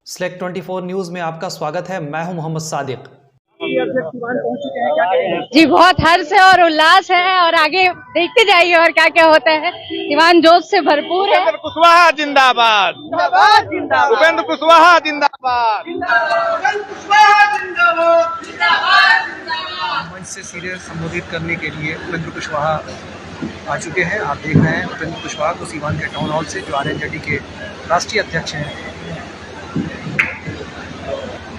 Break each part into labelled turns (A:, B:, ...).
A: SLEC 24 news में आपका स्वागत है। मैं हूं मोहम्मद सादिक।
B: जी बहुत हर्ष है और उल्लास है और आगे देखते जाइए और क्या क्या होता है। दीवान जोश से भरपूर है।
C: उपेंद्र कुशवाहा जिंदाबाद, उपेंद्र कुशवाहा जिंदाबाद।
A: मंच से सीधे संबोधित करने के लिए उपेंद्र कुशवाहा आ चुके हैं। आप देख रहे हैं उपेंद्र कुशवाहा को सीवान के टाउन हॉल से, जो RNJD के राष्ट्रीय अध्यक्ष हैं।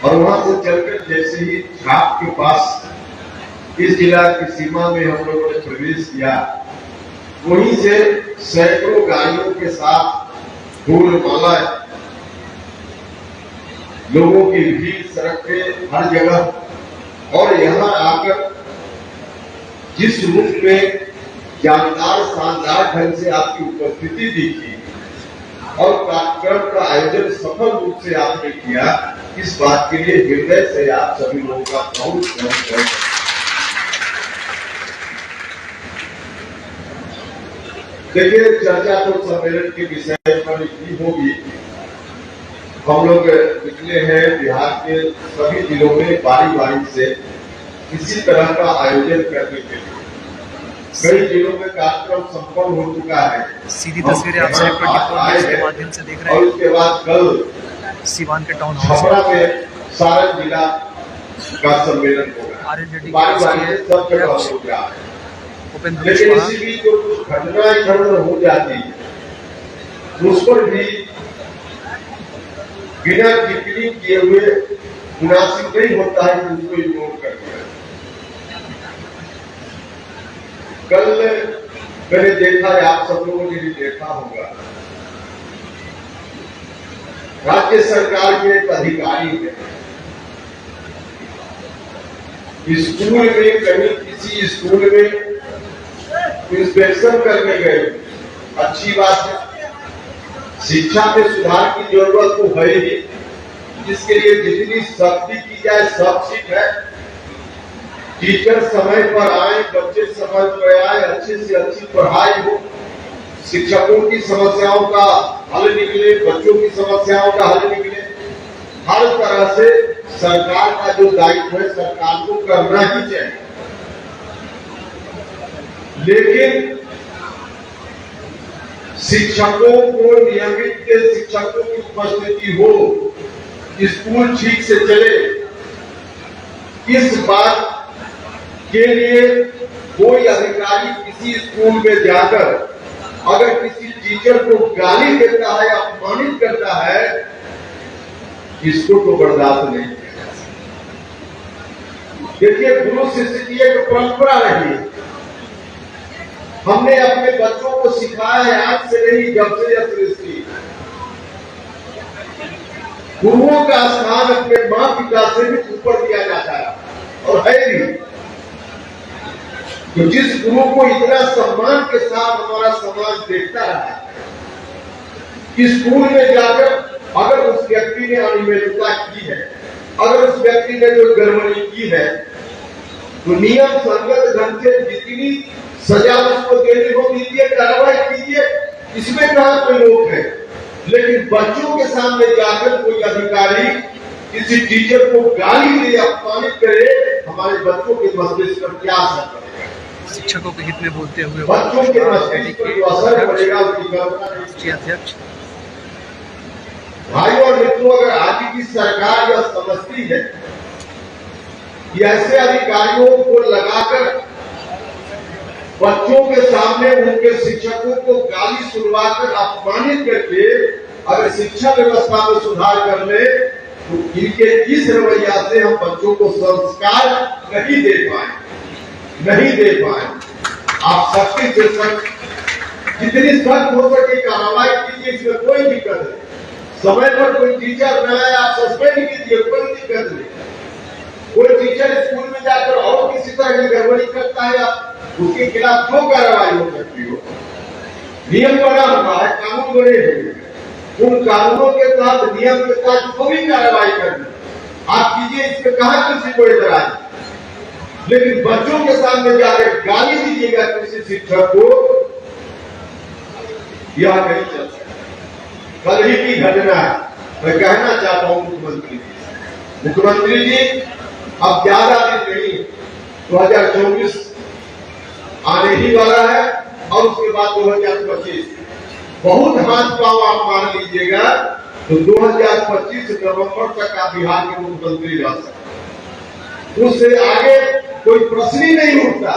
D: और वहां से चलकर जैसे ही छाप के पास इस जिला की सीमा में हम लोगों ने प्रवेश किया, वहीं से सैकड़ों गाड़ियों के साथ फूल माला, लोगों की भीड़ सड़क पे हर जगह, और यहाँ आकर जिस रूप में जानदार शानदार ढंग से आपकी उपस्थिति दिखी और कार्यक्रम का आयोजन सफल रूप से आपने किया, इस बात के लिए हृदय से आप सभी लोगों का बहुत बहुत देखिए, चर्चा तो सम्मेलन के विषय पर ही होगी। हम लोग निकले हैं बिहार के सभी जिलों में बारी बारी से इसी तरह का आयोजन करने के लिए। कई जिलों में कार्यक्रम संपन्न हो चुका है।
A: सीधी तस्वीरें आप SLEC 24 के माध्यम से देख रहे हैं।
D: और उसके बाद कल
A: सीवान के टाउन हॉल
D: छपरा में सारण जिला का सम्मेलन होगा।
A: RNJD
D: बारी बारी से सब जगह हो गया है।
A: उपेंद्र
D: लेकिन
A: कुशवाहा
D: इसी बीच जो कुछ घटनाएं इधर उधर हो जाती है, उस पर भी बिना टिप्पणी किए हुए मुनासिब नहीं होता है कि उसको इग्नोर कर दिया। कल मैंने देखा है, आप सब लोगों ने भी देखा होगा, राज्य सरकार के एक अधिकारी है, स्कूल में कहीं किसी स्कूल में इंस्पेक्शन करने गए। अच्छी बात है, शिक्षा में सुधार की जरूरत तो है ही, जिसके लिए जितनी सख्ती की जाए सब ठीक है। टीचर समय पर आए, बच्चे समय पर आए, अच्छे से अच्छी पढ़ाई हो, शिक्षकों की समस्याओं का हल निकले, बच्चों की समस्याओं का हल निकले। हर तरह से सरकार का जो दायित्व है सरकार को करना ही चाहिए। लेकिन शिक्षकों को नियमित शिक्षकों की उपस्थिति हो, स्कूल ठीक से चले, इस बात के लिए कोई अधिकारी किसी स्कूल में जाकर अगर किसी टीचर को गाली देता है, अपमानित करता है, इसको तो बर्दाश्त नहीं किया। देखिए, गुरु शिष्य की एक परंपरा रही है। हमने अपने बच्चों को सिखाया है, आज से नहीं जब से यह सृष्टि, गुरुओं का स्थान अपने मां पिता से भी ऊपर दिया जाता है और है भी। तो जिस गुरु को इतना सम्मान के साथ हमारा समाज देखता रहा, स्कूल में जाकर अगर उस व्यक्ति ने अनियमितता की है, अगर उस व्यक्ति ने जो गड़बड़ी की है, तो नियम संगत ढंग से जितनी सजा उसको देनी हो दीजिए, कार्रवाई कीजिए, इसमें कहा कोई रोक है। लेकिन बच्चों के सामने जाकर कोई अधिकारी किसी टीचर को गाली दे, अपमानित करे, हमारे बच्चों के मस्तिष्क पर क्या असर पड़ेगा?
A: शिक्षकों के हित में बोलते हुए
D: बच्चों के मस्तिष्क पर जो असर पड़ेगा उसकी
A: राष्ट्रीय अध्यक्ष।
D: भाइयों और मित्रों, अगर आज की सरकार यह समझती है कि ऐसे अधिकारियों को लगाकर बच्चों के सामने उनके शिक्षकों को गाली सुनवाकर अपमानित करके अगर शिक्षा व्यवस्था में सुधार कर ले, तो इनके इस रवैया से हम बच्चों को संस्कार नहीं दे पाए। आप सख्ती से सख्त, जितनी सख्त हो सके कार्रवाई कीजिए, इसमें कोई दिक्कत नहीं। समय पर कोई टीचर न आए, आप सस्पेंड कीजिए, कोई दिक्कत नहीं। कोई टीचर स्कूल में जाकर और किसी तरह की गड़बड़ी करता है, उसके खिलाफ जो कार्रवाई हो सकती हो, नियम बना हुआ है, कानून बने हुए हैं, उन कानूनों के तहत नियम के तहत जो भी कार्रवाई करनी आप कीजिए, इसमें कहा किसी को इतराज। लेकिन बच्चों के सामने जाकर गाली दीजिएगा किसी शिक्षक को, यह नहीं चल सकता। कल ही की घटना है, मैं कहना चाहता हूं मुख्यमंत्री जी अब ज्यादा दिन नहीं, 2024 आने ही वाला है और उसके बाद 2025 बहुत हाथ पांव आप मान लीजिएगा तो 2025 नवंबर तक आप बिहार के मुख्यमंत्री रह सकते, उससे आगे कोई प्रश्न ही नहीं उठता।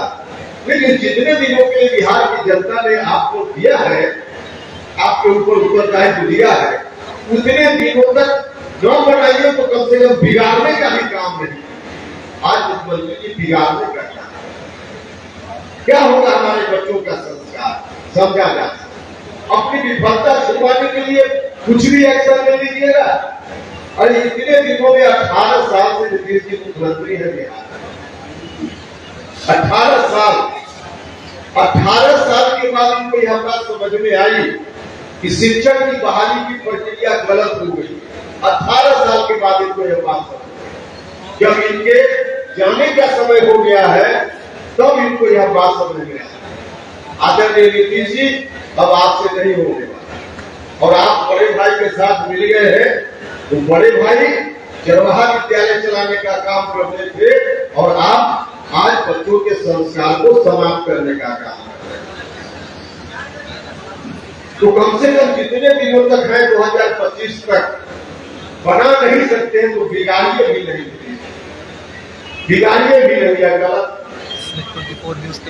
D: लेकिन जितने दिनों के लिए बिहार की जनता ने आपको दिया है, आपके ऊपर उत्तरदायित्व दिया है, उतने दिनों तक न बनाइए तो कम से कम बिगाड़ने का भी काम नहीं। आज मुख्यमंत्री जी बिगाड़ने का काम क्या होगा, हमारे बच्चों का संस्कार समझा जा सकता। अपनी विफलता छुपाने के लिए कुछ भी एक्शन ले लीजिएगा। अरे इतने दिनों में 18 साल से नीतीश जी मुख्यमंत्री है बिहार, 18 साल के बाद इनको यह बात समझ में आई कि शिक्षक की बहाली की प्रक्रिया गलत हो गई। 18 साल के बाद इनको यह बात समझ, जब इनके जाने का समय हो गया है तब इनको यह बात समझ में आई। आदरणीय नीतीश जी अब आपसे नहीं होने वाला और आप बड़े भाई के साथ मिल गए हैं। तो बड़े भाई चरवाहा विद्यालय चलाने का काम करते थे और आप आज बच्चों के संस्कार को समाप्त करने का काम कर रहे हैं। तो कम से कम जितने दिनों तक है 2025 तक बना नहीं सकते हैं तो बिगाड़िए भी नहीं, बिगाड़िए भी नहीं। गलत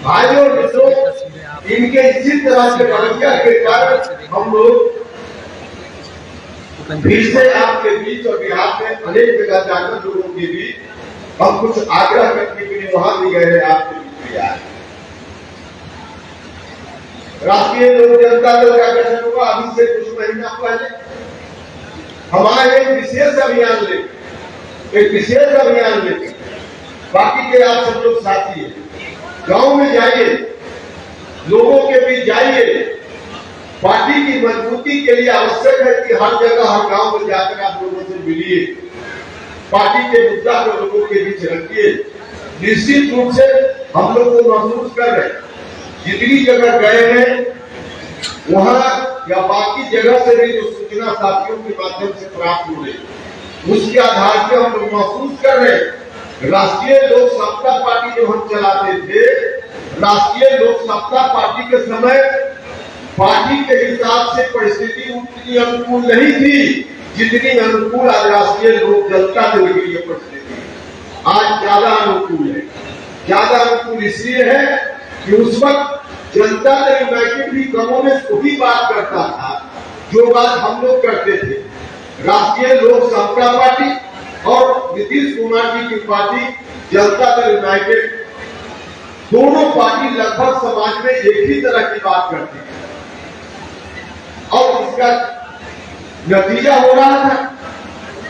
D: भाइयों और मित्रों, इनके इसी तरह से रवैया के कारण हम लोग फिर से आपके बीच और बिहार में अनेक जगह जाकर लोगों के बीच हम कुछ आग्रह करने के लिए वहां भी गए हैं। आपके बीच में आए राष्ट्रीय लोक जनता दल का गठन हुआ अभी से कुछ महीना पहले। हमारे एक विशेष अभियान लेकर बाकी के आप सब लोग साथी हैं, गांव में जाइए, लोगों के बीच जाइए। पार्टी की मजबूती के लिए आवश्यक है कि हर जगह हर गांव में जाकर आप लोगों से मिलिए, पार्टी के मुद्दा को लोगों के बीच रखिए। निश्चित रूप से हम लोग को महसूस कर रहे हैं, जितनी जगह गए हैं वहां या बाकी जगह से भी जो सूचना साथियों के माध्यम से प्राप्त हो रही, उसके आधार पर हम लोग महसूस कर रहे हैं राष्ट्रीय लोक समता पार्टी जो हम चलाते थे, राष्ट्रीय लोक समता पार्टी के समय पार्टी के हिसाब से परिस्थिति उतनी अनुकूल नहीं थी जितनी अनुकूल आज राष्ट्रीय लोक जनता दल के लिए परिस्थिति आज ज्यादा अनुकूल है। ज्यादा अनुकूल इसलिए है कि उस वक्त जनता दल यूनाइटेड भी कम्युनिस्ट वही बात करता था जो बात हम लोग करते थे। राष्ट्रीय लोक समता पार्टी और नीतीश कुमार जी की पार्टी जनता दल यूनाइटेड, दोनों पार्टी लगभग समाज में एक ही तरह की बात करती है और इसका नतीजा हो रहा था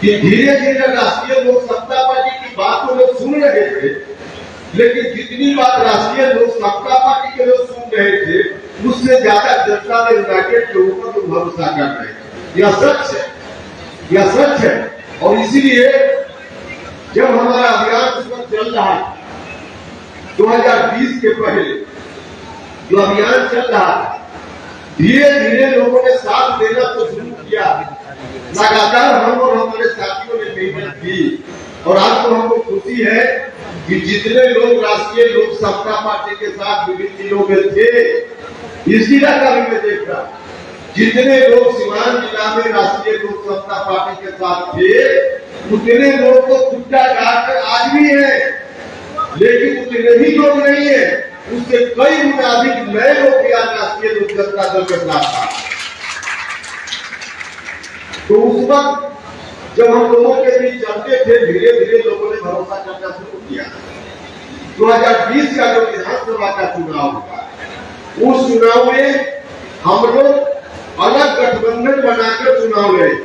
D: कि धीरे धीरे राष्ट्रीय लोक समता पार्टी की बात तो लोग सुन रहे थे, लेकिन जितनी बात राष्ट्रीय लोक समता पार्टी के लोग सुन रहे थे उससे ज्यादा जनता दल यूनाइटेड के ऊपर लोग भरोसा कर रहे थे। यह सच है, यह सच है। और इसीलिए जब हमारा अभियान इस वक्त चल रहा है, 2020 के पहले जो अभियान चल रहा है, धीरे धीरे लोगों ने साथ देना तो शुरू किया। लगातार हम और हमारे साथियों ने मेहनत की और आज तो हमको खुशी है कि जितने लोग राष्ट्रीय लोक समता पार्टी के साथ विभिन्न जिलों में थे, इस जिला का भी मैं देख रहा, जितने लोग सीवान जिला में राष्ट्रीय लोक समता पार्टी के साथ थे उतने लोग तो खुट्टा गाड़कर आज भी है, लेकिन उतने ही लोग नहीं है, उससे कई गुना अधिक नए लोग भी आज राष्ट्रीय लोक जनता दल के साथ था। तो उस वक्त जब हम लोगों के बीच चलते थे, धीरे धीरे लोगों ने भरोसा करना शुरू किया। 2020 का जो विधानसभा का चुनाव हुआ, उस चुनाव में हम लोग अलग गठबंधन बनाकर चुनाव लड़े।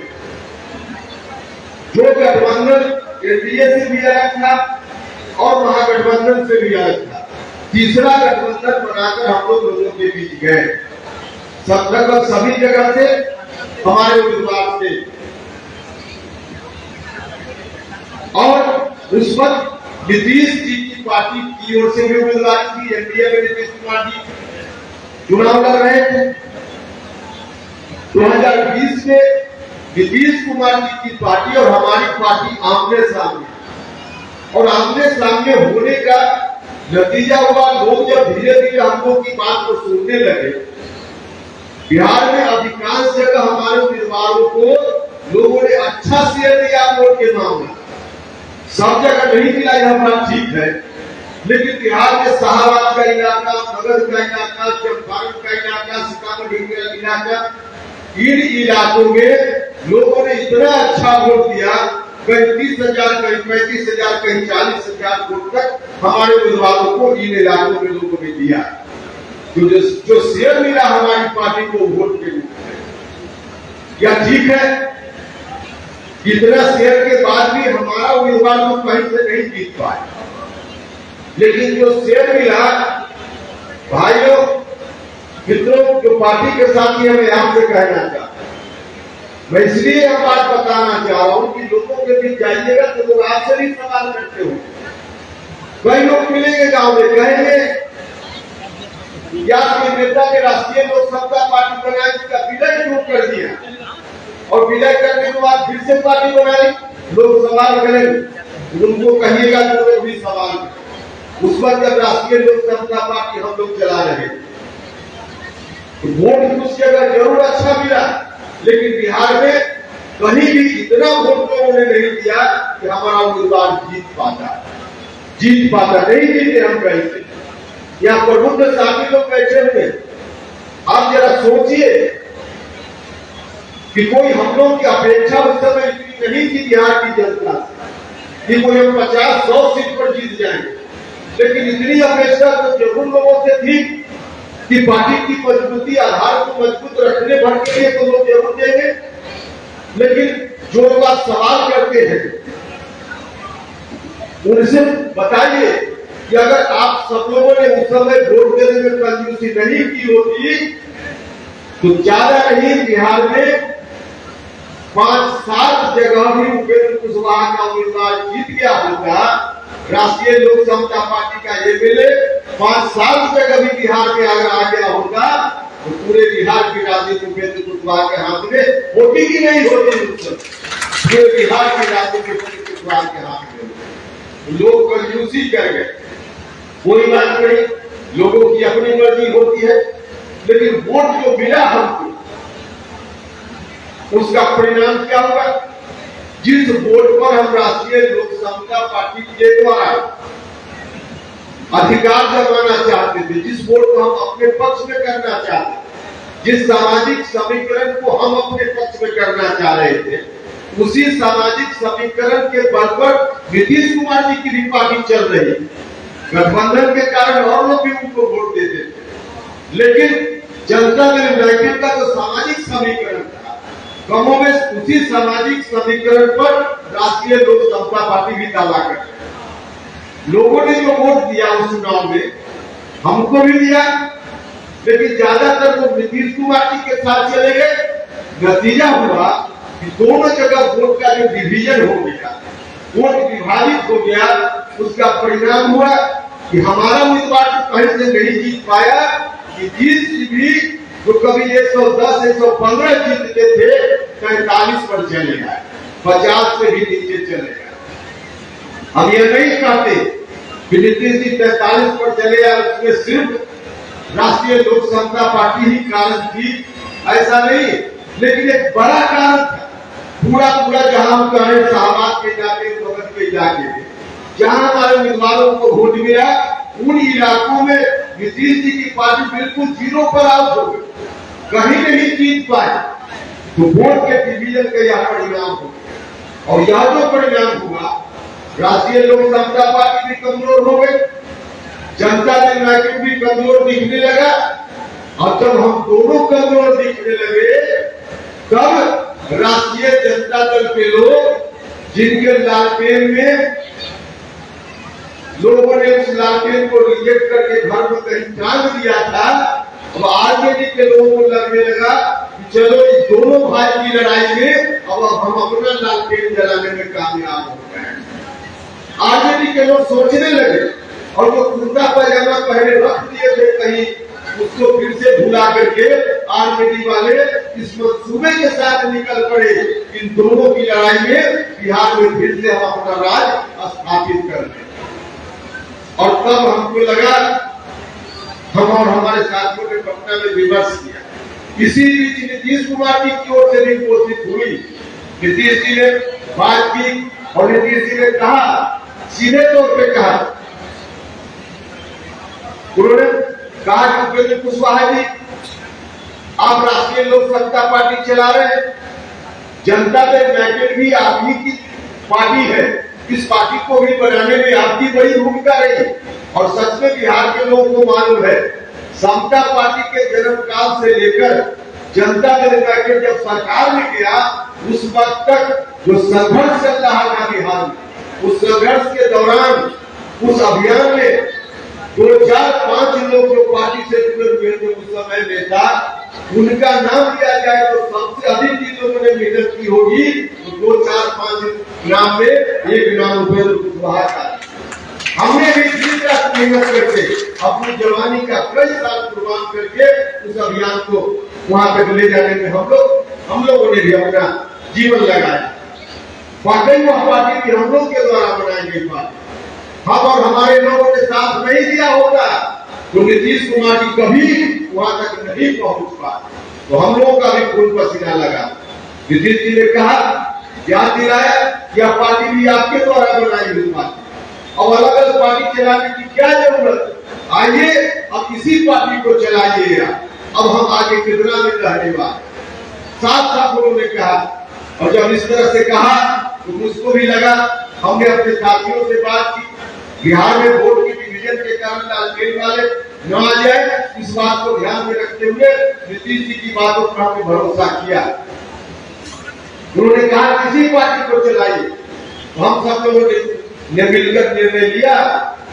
D: जो गठबंधन एनडीए से भी अलग था और महागठबंधन से भी अलग था, तीसरा गठबंधन बनाकर हम लोग लोगों के बीच गए। सब लगभग सभी जगह से हमारे उम्मीदवार थे और उस वक्त नीतीश जी की पार्टी की ओर से भी उम्मीदवार थी, एनडीए में नीतीश कुमार जी चुनाव लड़ रहे थे। 2020 में नीतीश कुमार जी की पार्टी और हमारी पार्टी आमने सामने, और आमने सामने होने का नतीजा हुआ, लोग जब धीरे धीरे हम लोग की बात को सुनने लगे, बिहार में अधिकांश जगह हमारे उम्मीदवारों को लोगों ने अच्छा शेयर दिया वोट के मामले। सब जगह नहीं मिला, यह बात ठीक है, लेकिन बिहार में शाहबाद का इलाका, मगध का इलाका, चंपारण का इलाका, सीतामढ़ी का इलाका, इन इलाकों में लोगों ने इतना अच्छा वोट दिया, कहीं 30,000, कहीं 35,000, कहीं 40,000 वोट तक हमारे उम्मीदवारों को इन इलाकों में लोगों ने दिया। तो जो शेयर मिला हमारी पार्टी को वोट के रूप में, क्या ठीक है? इतना शेयर के बाद भी हमारा उम्मीदवार तो कहीं से नहीं जीत पाए, लेकिन जो शेयर मिला, भाइयों मित्रों, जो पार्टी के साथी हैं, मैं आपसे कहना चाहता हूं, मैं इसलिए यह बात बताना चाह रहा हूं कि लोगों के बीच जाइएगा तो लोग आपसे भी सवाल करते हो। कई लोग मिलेंगे गांव में, कहेंगे क्या आपके नेता ने राष्ट्रीय लोक समता पार्टी बनाई, उसका विलय क्यों कर दिया, और विलय करने के बाद फिर से पार्टी बनाई? लोग सवाल करेंगे, उनको कहिएगा तो लोग भी सवाल करें। उस वक्त जब राष्ट्रीय लोक समता पार्टी हम लोग चला रहे, तो वोट कुछ जगह जरूर अच्छा मिला, लेकिन बिहार में कहीं भी इतना वोट लोगों ने नहीं दिया कि हमारा उम्मीदवार जीत पाता नहीं जीते हम कहीं से। यहाँ प्रबुद्ध साथी लोग बैठे हुए, आप जरा सोचिए कि कोई हम लोग की अपेक्षा उस समय इतनी नहीं थी बिहार की जनता से कि कोई हम 50-100 सीट पर जीत जाएंगे, लेकिन इतनी अपेक्षा तो जरूर लोगों से थी कि पार्टी की मजबूती, आधार को मजबूत रखने भर के लिए तो लोग जरूर देंगे। लेकिन जो लोग आप सवाल करते हैं, उनसे बताइए कि अगर आप सब लोगों ने उस समय वोट देने में कंजूसी नहीं की होती तो ज्यादा नहीं, बिहार में 5-7 जगह भी उपेंद्र कुशवाहा का उम्मीदवार जीत गया होगा। राष्ट्रीय लोक समता पार्टी का एमएलए 5-7 जगह भी बिहार में अगर आ गया होगा तो पूरे बिहार की राजनीति उपेंद्र कुशवाहा के हाथ में होती कि नहीं होती? पूरे बिहार की राजनीति उपेंद्र कुशवाहा के हाथ में। लोग कंजूसी कर गए, कोई बात नहीं, लोगों की अपनी मर्जी होती है, लेकिन वोट जो मिला हमको, उसका परिणाम क्या हुआ? जिस वोट पर हम राष्ट्रीय लोक समता पार्टी के द्वारा अधिकार जमाना चाहते थे, जिस वोट को हम अपने पक्ष में करना चाहते, जिस सामाजिक समीकरण को हम अपने पक्ष में करना चाह रहे थे, उसी सामाजिक समीकरण के बल पर नीतीश कुमार जी की भी पार्टी चल रही है। गठबंधन के कारण और लोग भी उनको वोट देते थे, लेकिन जनता दल यूनाइटेड का जो सामाजिक समीकरण था, कमोबेश उसी सामाजिक समीकरण पर राष्ट्रीय लोक समता पार्टी भी दावा करती है। लोगों ने जो वोट दिया उस चुनाव में, हमको भी दिया, लेकिन ज्यादातर लोग नीतीश कुमार जी के साथ चले गए। नतीजा हुआ कि दोनों जगह वोट का जो डिवीजन हो गया, वोट विभाजित हो गया। उसका परिणाम हुआ कि हमारा उम्मीदवार कहीं से नहीं जीत पाया, कि जीत भी तो कभी 110, 115 जीतते थे, 43 पर चले गए, 50 से भी नीचे चले गए। हम ये नहीं कहते कि नीतीश जी 43 पर चले गए, उसमें सिर्फ राष्ट्रीय लोक समता पार्टी ही कारण थी, ऐसा नहीं, लेकिन एक बड़ा कारण था। पूरा जहां हम कहें शाहबाद के इलाके, मगध के इलाके, जहां हमारे उम्मीदवारों को वोट मिला, उन इलाकों में नीतीश जी की पार्टी बिल्कुल 0 पर आउट हो गई, कहीं नहीं जीत पाए। तो वोट के डिवीजन का यह परिणाम हो गया, और यह जो परिणाम हुआ, राष्ट्रीय लोक समता पार्टी भी कमजोर हो गई, जनता दल यूनाइटेड भी कमजोर दिखने लगा। और जब हम दोनों कमजोर दिखने लगे, तब राष्ट्रीय जनता दल के लोग, जिनके लालटेन में लोगों ने उस लालटेन को रिजेक्ट करके घर में कहीं टांग दिया था, अब आरजेडी के लोगों को लगने लगा कि चलो इस दोनों भाई की लड़ाई में अब हम अपना लालटेन जलाने में कामयाब हो गए। आरजेडी के लोग सोचने लगे, और वो कुर्ता पैजामा पहले रख दिए थे कहीं उसको फिर से भुला करके आरजेडी वाले इस मंसूबे के साथ निकल पड़े। इन दोनों की लड़ाई में बिहार में फिर से हम अपना राज स्थापित कर लें। और तब हमको लगा, हम और हमारे साथियों ने पटना में विमर्श किया। इसी बीच नीतीश कुमार जी की ओर से भी कोशिश हुई। नीतीश जी ने बात की और नीतीश जी ने कहा, सीधे तौर पे कहा, उन्होंने कहा कि उपेंद्र कुशवाहा जी, आप राष्ट्रीय लोक समता पार्टी चला रहे हैं, जनता दल यूनाइटेड भी आप ही की पार्टी है, इस पार्टी को भी बनाने में आपकी बड़ी भूमिका रही। और सच में बिहार के लोगों को मालूम है, समता पार्टी के जन्म काल से लेकर जनता दल यूनाइटेड जब सरकार में गया, उस वक्त तक जो संघर्ष चल रहा था बिहार में, उस संघर्ष के दौरान उस अभियान में 2005 लोग जो पार्टी से जुड़े हुए थे उस समय नेता, उनका नाम लिया जाए तो सबसे अधिक जिन लोगों ने मेहनत की होगी तो 2-4-5 नाम में एक नाम उपेंद्र कुशवाहा का। हमने भी दिन रात मेहनत करके अपनी जवानी का कई साल कुर्बान करके उस अभियान को वहां तक ले जाने में हम लोगों ने भी अपना जीवन लगाया। वाकई वह पार्टी भी हम लोग के द्वारा बनाई गई पार्टी। हम और हमारे लोगों ने साथ नहीं दिया होता तो नीतीश कुमार जी कभी वहां तक नहीं पहुंच पाए। तो हम लोगों का भी खून पसीना लगा। नीतीश जी ने कहा, याद दिलाया कि यह पार्टी भी आपके द्वारा बनाई हुई पार्टी, अब अलग अलग पार्टी चलाने की क्या जरूरत है, आइए अब इसी पार्टी को चलाइएगा, अब हम आगे कितना दिन रहने वाले, साथ साथ उन्होंने कहा। और जब इस तरह से कहा तो मुझको भी लगा, हमने अपने साथियों से बात की, बिहार में वोट के डिवीजन के कारण लालटेन वाले न आ जाए, इस बात को ध्यान में रखते हुए नीतीश जी की बातों पर हमने भरोसा किया। उन्होंने कहा किसी पार्टी को चलाइए, तो हम सब लोगों ने मिलकर निर्णय लिया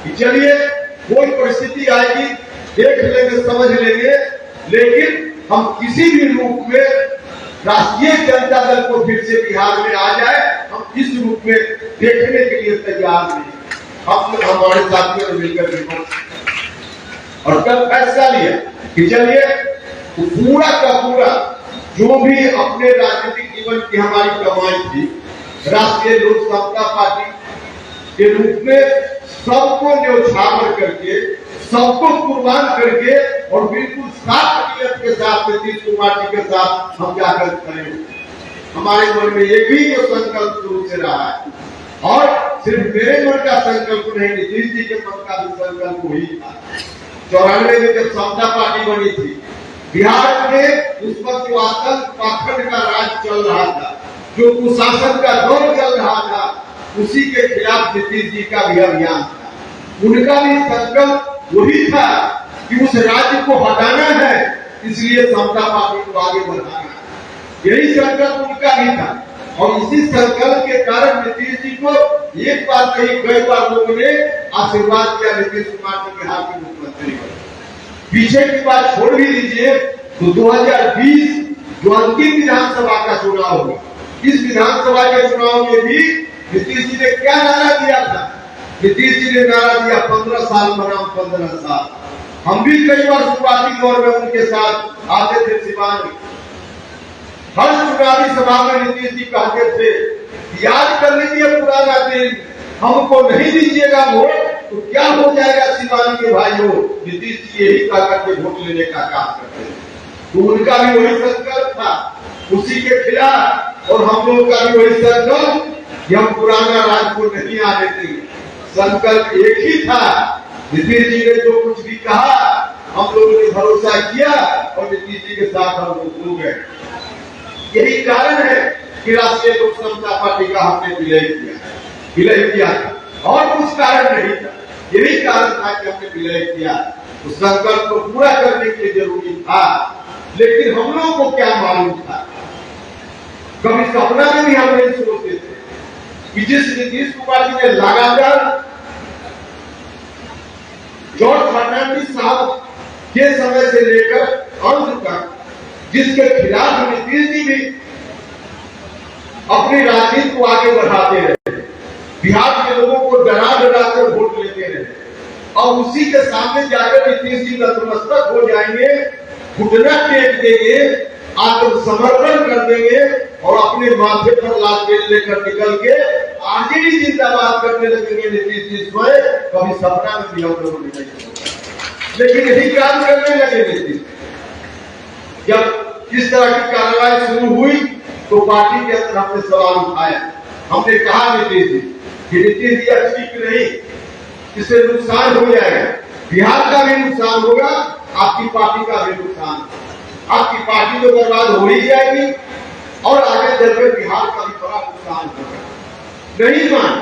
D: कि चलिए कोई परिस्थिति आएगी देख लेंगे, समझ लेंगे, लेकिन हम किसी भी रूप में राष्ट्रीय जनता दल को फिर से बिहार में आ जाए, हम इस रूप में देखने के लिए तैयार नहीं। हम हमारे साथियों ने मिलकर विमर्श और तब फैसला लिया कि चलिए पूरा का पूरा जो भी अपने राजनीतिक जीवन की हमारी कमाई थी, राष्ट्रीय लोक समता पार्टी के रूप में सबको न्यौछावर करके, सबको कुर्बान करके और बिल्कुल साफ नीयत के साथ नीतीश कुमार जी के साथ हम जाकर करेंगे। हमारे मन में एक ही जो संकल्प शुरू से रहा है, और सिर्फ मेरे मन का संकल्प नहीं, नीतीश जी के मन का भी संकल्प वही था। 94 में जब समता पार्टी बनी थी, बिहार में उस वक्त जो आतंक पाखंड का राज चल रहा था, जो कुशासन का दौर चल रहा था, उसी के खिलाफ नीतीश जी का भी अभियान था। उनका भी संकल्प वही था कि उस राज्य को हटाना है, इसलिए समता पार्टी को आगे बढ़ाना है, यही संकल्प उनका भी था। और इसी संकल्प के कारण नीतीश जी को एक बार नहीं कई बार लोगों ने आशीर्वाद दिया नीतीश कुमार जी के हाथ में मुख्यमंत्री को। पीछे की बात छोड़ भी दीजिए तो 2020 जो अंतिम विधानसभा का चुनाव हुआ, इस विधानसभा के चुनाव में भी नीतीश जी ने क्या नारा दिया था? नीतीश जी ने नारा दिया 15 साल बनाम 15 साल। हम भी कई बार शुरुआती दौर में उनके साथ आते थे सिवान में, हर चुनावी सभा में नीतीश जी कहते थे, याद कर लीजिए पुराना दिन, हमको नहीं दीजिएगा वोट तो क्या हो जाएगा सिवान के भाइयों। नीतीश जी यही कहकर के वोट लेने का काम करते थे। तो उनका भी वही संकल्प था, उसी के खिलाफ, और हम लोग का भी वही संकल्प कि हम पुराना राज को नहीं आने देंगे। संकल्प एक ही था। नीतीश जी ने जो कुछ भी कहा हम लोगों ने भरोसा किया और नीतीश जी के साथ हम लोग हो गए। यही कारण है कि राष्ट्रीय लोक समता पार्टी का हमने विलय किया था, और कुछ कारण नहीं था। यही कारण था कि हमने विलय किया। उस संकल्प को पूरा करने के लिए जरूरी था, लेकिन हम लोगों को क्या मालूम था, कभी सपना में भी हम नहीं सोचते थे कि जिस नीतीश कुमार जी ने लगातार जॉर्ज फर्नांडिस साहब के समय से लेकर अंत तक जिसके खिलाफ नीतीश जी भी अपनी राजनीति को आगे बढ़ाते रहे, बिहार के लोगों को डरा डरा कर वोट लेते रहे, और उसी के सामने जाकर नीतीश जी नतमस्तक हो जाएंगे, घुटना टेक देंगे, आत्मसमर्पण कर देंगे और अपने माथे पर लाल तेल लेकर निकल के आरजेडी जिंदाबाद करने लगेंगे नीतीश जी स्वयं। कभी सपना में भी हम लोगों ने नहीं सोचा, लेकिन यही काम करने लगे नीतीश। जब इस तरह की कार्रवाई शुरू हुई तो पार्टी के अंदर हमने सवाल उठाया। हमने कहा नीतीश जी कि नीतीश जी अब ठीक नहीं, इससे नुकसान हो जाएगा, बिहार का भी नुकसान होगा, आपकी पार्टी का भी नुकसान, आपकी पार्टी तो बर्बाद हो ही जाएगी और आगे चलकर बिहार का भी बड़ा नुकसान होगा। नहीं मान,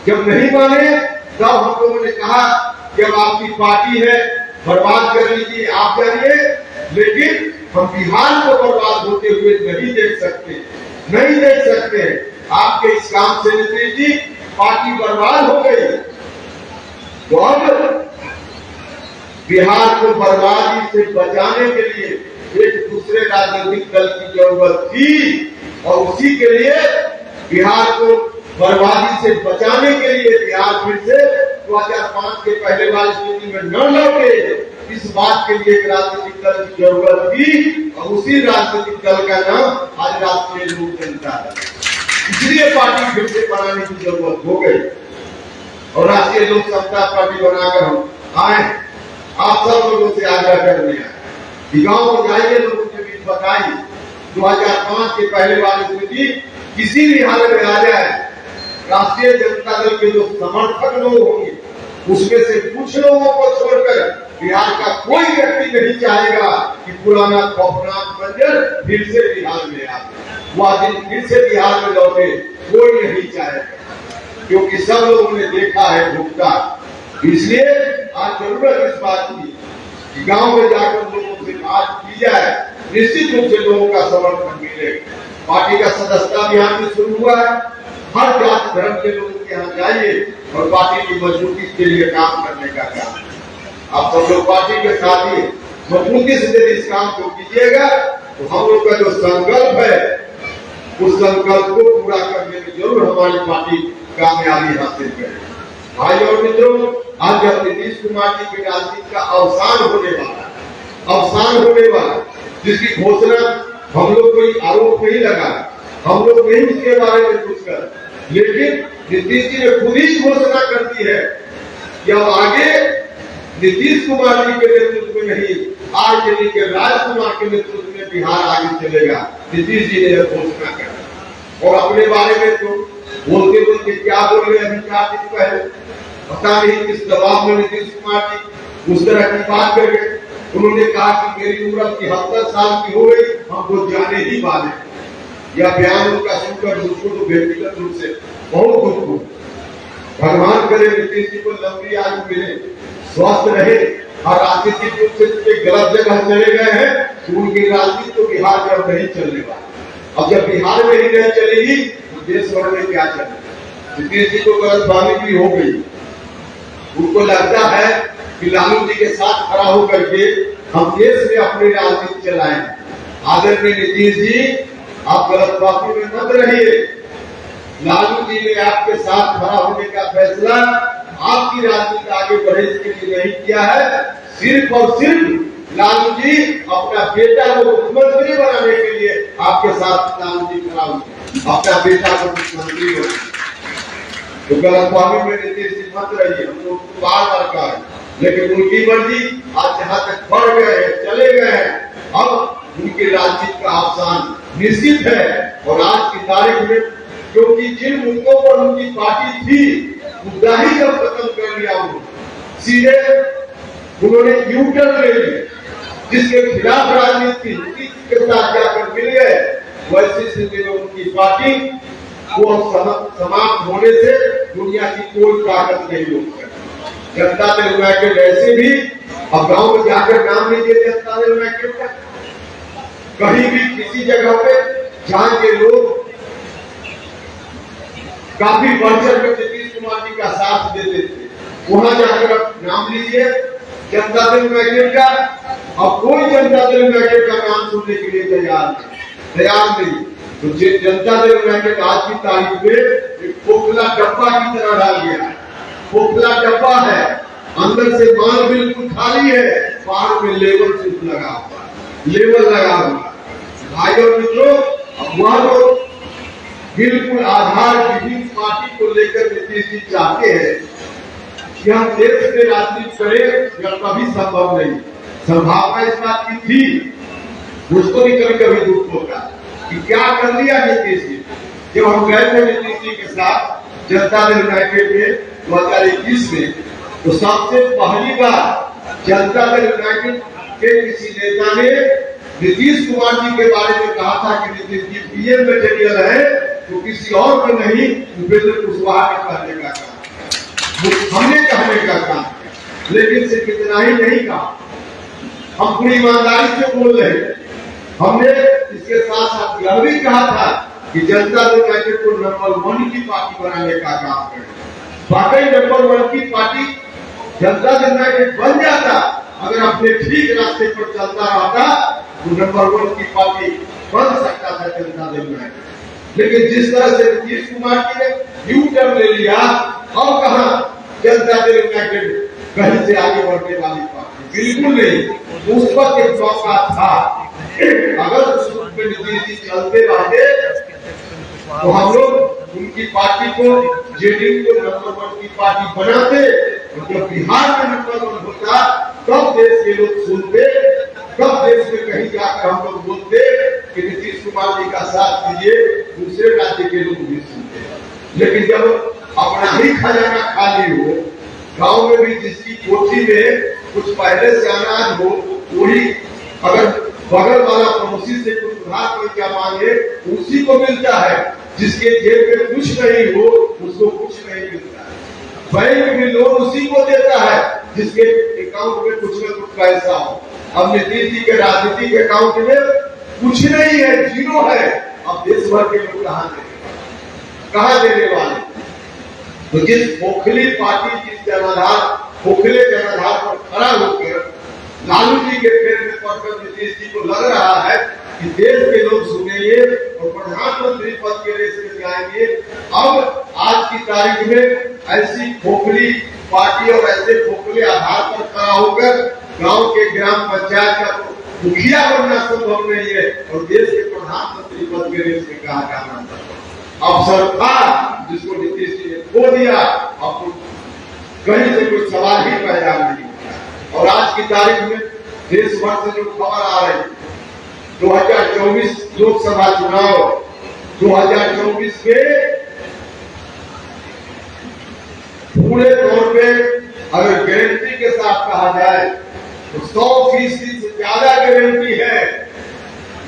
D: जब नहीं माने तब हम लोगों ने कहा कि अब आपकी पार्टी है, बर्बाद कर लीजिए, आप जानिए, लेकिन हम बिहार को बर्बाद होते हुए नहीं देख सकते, नहीं देख सकते। आपके इस काम से नीतीश जी पार्टी बर्बाद हो गई। तो अब बिहार को बर्बादी से बचाने के लिए एक दूसरे राजनीतिक दल की जरूरत थी और उसी के लिए बिहार को बर्बादी से बचाने के लिए बिहार फिर से 2005 के पहले वाली स्थिति में न लौटे, इस बात के लिए एक राजनीतिक दल की जरूरत थी और उसी राजनीतिक दल का नाम आज राष्ट्रीय लोक जनता है। इसलिए पार्टी फिर से बनाने की जरूरत हो गई और राष्ट्रीय लोक समता पार्टी बनाकर हम आए। आप सब लोगों से आग्रह करने आए कि गांव को जाइए, लोगों के बीच बताइए 2005 के पहले वाली स्थिति किसी भी हालत में आ जाए, राष्ट्रीय जनता दल के जो समर्थक लोग होंगे उसमें से कुछ लोगों को छोड़कर बिहार का कोई व्यक्ति नहीं चाहेगा कि पुराना खौफनाक मंजर फिर से बिहार में आ, वह दिन फिर से बिहार में लौटे, कोई नहीं चाहेगा, क्योंकि सब लोगों ने देखा है, भुगता। इसलिए आज जरूरत इस बात की कि गांव में जाकर लोगों से बात की जाए, निश्चित रूप से लोगों का समर्थन मिलेगा। पार्टी का सदस्यता अभियान भी शुरू हुआ है, हर जाति धर्म के लोगों के यहाँ जाइए और पार्टी की मजबूती के लिए काम करने का काम। आप सब लोग पार्टी के साथ ही मजबूती से यदि इस काम को कीजिएगा तो हम लोग का जो संकल्प है उस संकल्प को पूरा करने में जरूर हमारी पार्टी कामयाबी हासिल करेगी। भाई और मित्रों, आज जब नीतीश कुमार जी की राजनीति का अवसान होने वाला, जिसकी घोषणा हम लोग कोई आरोप नहीं लगा, हम लोग नहीं इसके बारे में कुछ कर, लेकिन नीतीश जी ने खुद ही घोषणा कर दी है कि अब आगे नीतीश कुमार जी के नेतृत्व में नहीं, आरजेडी के राजकुमार के नेतृत्व में बिहार आगे चलेगा। नीतीश जी ने यह घोषणा कर और अपने बारे में तो बोलते बोलते क्या बोल रहे अभी 4 दिन पहले, पता नहीं किस दबाव में नीतीश कुमार जी उस तरह की बात कर गए। उन्होंने कहा कि मेरी उम्र 73 साल की हो गई, हमको जाने ही वाले। यह बयान उनका सुनकर मुझको तो व्यक्तिगत रूप से बहुत दुख हुआ। भगवान करे नीतीश जी को लंबी आयु मिले, स्वस्थ रहे और राजनीतिक रूप से गलत जगह चले गए हैं तो उनकी राजनीति तो बिहार में अब नहीं चलने वाली। अब जब बिहार में ही नहीं चलेगी तो देश भर में क्या चलेगा। नीतीश जी को गलतफहमी भी हो गई, उनको लगता है कि लालू जी के साथ खड़ा होकर के हम देश में अपनी राजनीति चलाएं। आदरणीय नीतीश जी, आप गलतफहमी में मत रहिए। लालू जी ने आपके साथ खड़ा होने का फैसला आपकी राजनीति आगे बढ़े इसके लिए नहीं किया है, सिर्फ और सिर्फ लालू जी अपना बेटा को मुख्यमंत्री बनाने के लिए आपके साथ लालू जी खड़ा हुए, अपना बेटा को मुख्यमंत्री बनाने। तो गलतफहमी में नीतीश जी मत रहिए, हम लोग बार बार कहा है, लेकिन उनकी मर्जी। आज जहाँ तक बढ़ गए हैं, चले गए हैं, अब उनकी राजनीति का अवसान निश्चित है। और आज की तारीख में क्योंकि जिन मुद्दों पर उनकी पार्टी थी मुद्दा ही जब खत्म कर लिया, सीधे उन्होंने यू टर्न ले लिया, जिसके खिलाफ राजनीति के साथ जाकर मिल गए। वैसी स्थिति में उनकी पार्टी वो समाप्त होने से दुनिया की कोई ताकत नहीं रोक सकती। जनता दल यूनाइटेड ऐसे भी अब गांव में जाकर नाम लीजिए जनता दल यूनाइटेड का, कहीं भी किसी जगह पे जहां के लोग काफी बढ़ चढ़ कर नीतीश कुमार जी का साथ देते थे, वहां जाकर आप नाम लीजिए जनता दल यूनाइटेड का। अब कोई जनता दल यूनाइटेड का नाम सुनने के लिए तैयार नहीं। तो जनता दल यूनाइटेड आज की तारीख में एक खोखला डब्बा की तरह डाल गया है, खोखला डब्बा है। अंदर से माल बिल्कुल खाली है, बाहर में लेवल सिर्फ लगा हुआ, लेवल लगा हुआ। भाई और मित्रों, अब वह लोग बिल्कुल आधार विहीन पार्टी को लेकर नीतीश जी चाहते हैं कि हम देश में राजनीति करें, यह कभी संभव नहीं। संभावना इस बात की थी, मुझको भी कभी कभी दुख होता कि क्या कर लिया नीतीश जी। जब हम गए थे नीतीश जी के साथ जनता दल यूनाइटेड में 2021 में, तो सबसे पहली बार जनता दल यूनाइटेड के किसी नेता ने नीतीश कुमार जी के बारे में कहा था कि नीतीश जी पीएम मटेरियल है, तो किसी और को नहीं, उपेंद्र कुशवाहा के कहने का काम, हमने कहने का काम। लेकिन सिर्फ इतना ही नहीं कहा, हम पूरी ईमानदारी से बोल रहे हैं। हमने इसके साथ साथ यह भी कहा था कि जनता दल यूनाइटेड को नंबर 1 की पार्टी बनाने का काम करें। वाकई नंबर 1 की पार्टी जनता दल यूनाइटेड बन जाता अगर अपने ठीक रास्ते पर चलता रहता, तो नंबर 1 की पार्टी बन सकता था जनता दल यूनाइटेड। लेकिन जिस तरह से नीतीश कुमार जी ने यू टर्न ले लिया, और कहा जनता दल यूनाइटेड कहीं से आगे बढ़ने वाली पार्टी, बिल्कुल नहीं। उस वक्त एक मौका था, अगर उस रूप में नीतीश जी चलते रहते तो हम लोग उनकी पार्टी को, जेडीयू को नंबर 1 की पार्टी बनाते, और जब बिहार में नंबर 1 होता तब देश के लोग सुनते, तब देश में कहीं जाकर हम लोग बोलते कि नीतीश कुमार जी का साथ दीजिए, दूसरे राज्य के लोग भी सुनते। लेकिन जब अपना ही खजाना खाली हो, गांव में भी जिसकी कोठी में कुछ पहले से अनाज हो, वही अगर बगल वाला पड़ोसी से कुछ उधार पैसा मांगे, उसी को मिलता है। जिसके जेब में कुछ नहीं हो, उसको कुछ नहीं मिलता है। बैंक भी लोन उसी को देता है जिसके अकाउंट में कुछ न कुछ पैसा हो। अब नीतीश जी के राजनीतिक अकाउंट में कुछ नहीं है, 0 है। अब देश भर के लोग कहाँ देने वाले? तो जिस खोखली पार्टी, जिस जनाधार, खोखले जनाधार पर खड़ा होकर लालू जी के फेर में पड़कर नीतीश जी को लग रहा है कि देश के लोग सुनेंगे और प्रधानमंत्री पद के रेस में जाएंगे। अब आज की तारीख में ऐसी खोखली पार्टी और ऐसे खोखले आधार पर खड़ा होकर गांव के ग्राम पंचायत का मुखिया बनना संभव नहीं है, और देश के प्रधानमंत्री पद के रेस में कहा जाना अवसर था जिसको नीतीश जी ने खो दिया। अब कहीं से कोई सवाल ही पैदा नहीं। और आज की तारीख में देश भर से जो खबर आ रही, 2024 लोकसभा चुनाव, 2024 के पूरे तौर पे अगर गारंटी के साथ कहा जाए तो 100% से ज्यादा गारंटी है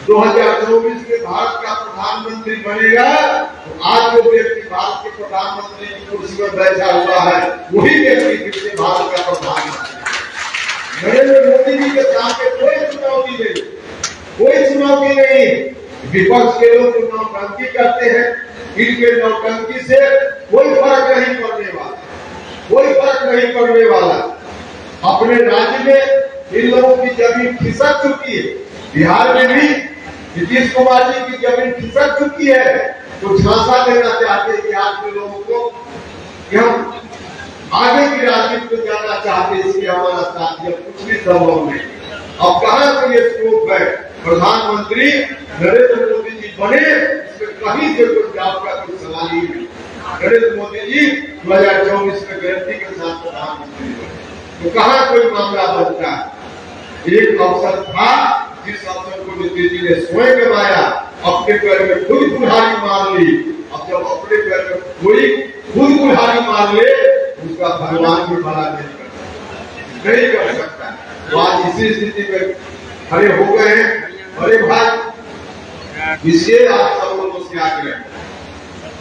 D: 2024 में भारत का प्रधानमंत्री बनेगा। तो आज जो व्यक्ति भारत के प्रधानमंत्री की कुर्सी पर बैठा हुआ है, वही व्यक्ति फिर से भारत का प्रधानमंत्री। नरेंद्र मोदी जी के सामने कोई चुनौती नहीं, कोई चुनौती नहीं। विपक्ष के लोग नौटंकी करते हैं, इनके नौटंकी से कोई फर्क नहीं पड़ने वाला, कोई फर्क नहीं पड़ने वाला। अपने राज्य में इन लोगों की जमीन खिसक चुकी है, बिहार में भी नीतीश कुमार जी की जमीन खिसक चुकी है। तो झांसा देना चाहते हैं बिहार के लोगों को कि हम आगे की राजनीति को जाना चाहते, इसलिए हमारा साथ कुछ भी संभव नहीं। अब कहां से ये स्कोप है? प्रधानमंत्री नरेंद्र मोदी जी बने, इसमें कहीं से कुछ डाउट का कोई सवाल ही नहीं। नरेंद्र मोदी जी 2024 में गारंटी के साथ प्रधानमंत्री बने, तो कहां कोई मामला बनता है? एक अवसर था जिस अवसर को नीतीश जी ने स्वयं गंवाया, अपने पैर में खुद कुल्हाड़ी मार ली। अब जब अपने पैर में कोई खुद कुल्हाड़ी मार ले, उसका भगवान भी भला नहीं कर सकता। तो आज इसी स्थिति में खड़े हो गए हैं। अरे भाई, इसलिए आप सब लोगों से आग्रह,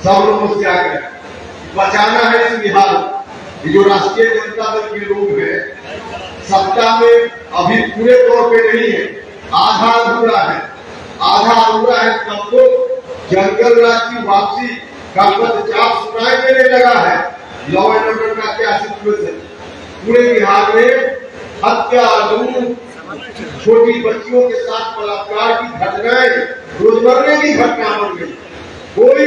D: सब लोगों से आग्रह, बचाना है इस बिहार। ये जो राष्ट्रीय जनता दल के लोग हैं, सत्ता में अभी पूरे तौर पे नहीं है, आधा अधूरा है, आधा अधूरा है। तब तो जंगल राज की वापसी का पदचाप सुनाई देने लगा है। लॉ एंड ऑर्डर का क्या सिचुएशन? पूरे बिहार में हत्या, लूट, छोटी बच्चियों के साथ बलात्कार की घटनाएं रोजमर्रे की घटना बन गई। कोई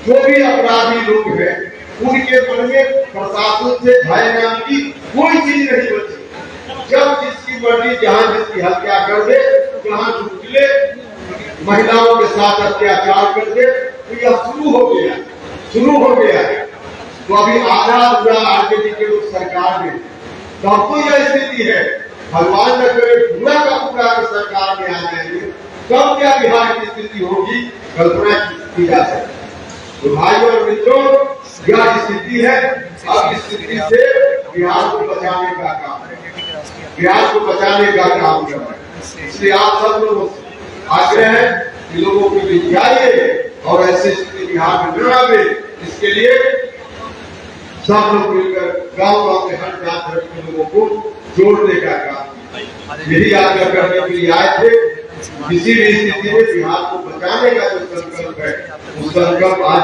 D: जो भी अपराधी लोग हैं, उनके मन में प्रशासन से भय नाम की कोई चीज नहीं बची। जब जिसकी मर्जी जहां जिसकी हत्या कर दे, जहां झुकले महिलाओं के साथ अत्याचार कर दे, तो यह शुरू हो गया है। तो अभी आधा पूरा आरजेडी के लोग सरकार में, तब तो यह स्थिति है। भगवान न करे पूरा का पूरा सरकार में आ जाएंगे, तब क्या बिहार की स्थिति होगी, कल्पना की जा सकती। तो भाई और मित्रों, यह स्थिति है। अब इस स्थिति से बिहार को बचाने का काम है, बिहार को बचाने का काम कर रहे हैं। इसलिए आप सब लोगों से आग्रह है कि लोगों को विचारिए और ऐसी स्थिति बिहार में न आवे। इसके लिए सब लोग मिलकर गांव के हर जात धर्म के लोगों को जोड़ने का काम, यही आग्रह करने के लिए आए थे। किसी भी स्थिति में बिहार को बचाने का जो संकल्प है, उस संकल्प आज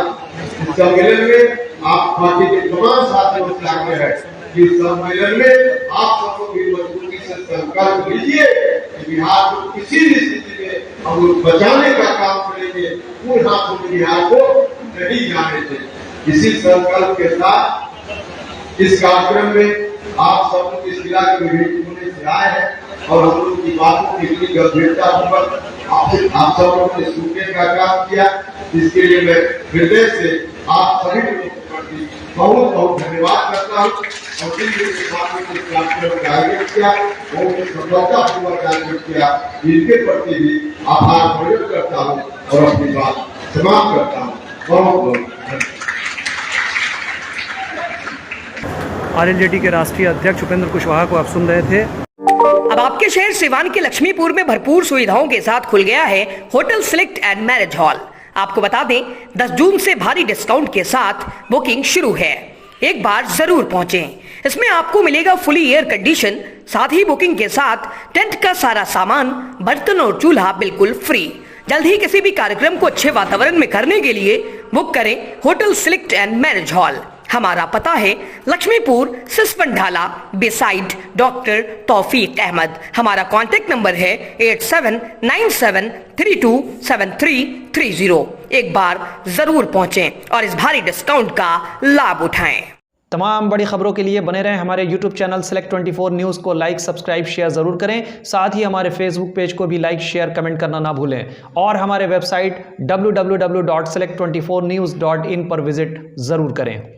D: सम्मेलन में आप पार्टी के तमाम साथियों से आग्रह है कि सम्मेलन में आप सबको भी मजबूती से संकल्प लीजिए कि बिहार को किसी भी स्थिति में हम लोग बचाने का काम करेंगे, पूर्ण हाथों में बिहार को नहीं जाने देंगे। इसी संकल्प के साथ इस कार्यक्रम में आप सब लोग इस जिला के विभिन्न कोने से आए हैं और हम लोग की बातों की इतनी गंभीरता पर आप सब लोगों ने सुनने का काम किया। इसके लिए मैं हृदय से आप सभी लोगों के प्रति बहुत बहुत धन्यवाद करता हूँ। और जिन लोगों के साथ में इस कार्यक्रम का आयोजन किया, बहुत सफलतापूर्वक आयोजन किया, इनके प्रति भी आभार प्रकट करता हूँ और अपनी बात समाप्त करता हूँ। बहुत बहुत धन्यवाद।
A: आरएलजेडी के राष्ट्रीय अध्यक्ष उपेंद्र कुशवाहा को आप सुन रहे थे।
E: अब आपके शहर सिवान के लक्ष्मीपुर में भरपूर सुविधाओं के साथ खुल गया है hotel select and marriage hall. आपको बता दें 10 जून से भारी डिस्काउंट के साथ बुकिंग शुरू है, एक बार जरूर पहुंचें। इसमें आपको मिलेगा फुली एयर कंडीशन, साथ ही बुकिंग के साथ टेंट का सारा सामान, बर्तन और चूल्हा बिल्कुल फ्री। जल्द ही किसी भी कार्यक्रम को अच्छे वातावरण में करने के लिए बुक करें hotel select and marriage hall. हमारा पता है लक्ष्मीपुर सिसवन ढाला बिसाइड डॉक्टर तौफीक अहमद। हमारा कॉन्टेक्ट नंबर है 8797327330। एक बार जरूर पहुंचें और इस भारी डिस्काउंट का लाभ उठाएं।
F: तमाम बड़ी खबरों के लिए बने रहें हमारे YouTube चैनल Select 24 न्यूज़ को लाइक सब्सक्राइब शेयर ज़रूर करें। साथ ही हमारे Facebook पेज को भी लाइक शेयर कमेंट करना ना भूलें और हमारे वेबसाइट www.select24news.in पर विजिट ज़रूर करें।